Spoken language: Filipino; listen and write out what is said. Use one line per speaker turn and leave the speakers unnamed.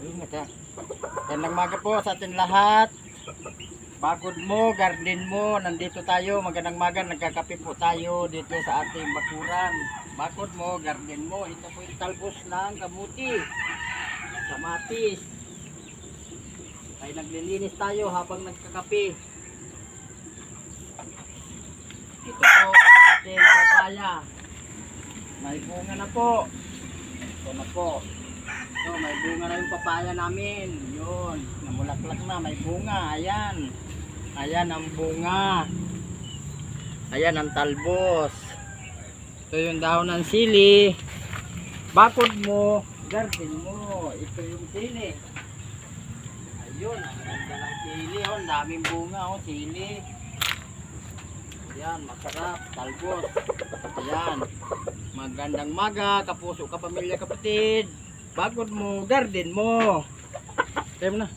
Ingat ha. Gandang maga po sa atin lahat. Bakod mo, garden mo, nandito tayo. Magandang maga, nagkakape po tayo dito sa ating bakuran. Bakod mo, garden mo. Ito po yung talbos ng kamuti. Kamatis. Ay naglilinis tayo habang nagkakape. Ito po ang ating papaya. May bunga na po. Ito na po. So, may bunga na yung papaya namin. Yun. Namulaklak na. May bunga. Ayan. Ayan ang bunga. Ayan ang talbos. Ito yung dahon ng sili. Bakod mo, garden mo. Ito yung sili. Ayun. Ang ganda ng sili. Oh, ang daming bunga. Oh, sili. Ayan. Masarap. Talbos. Ayan. Magandang maga. Kapuso, kapamilya, kapatid. Bakod mo, garden mo. Tayo mo na.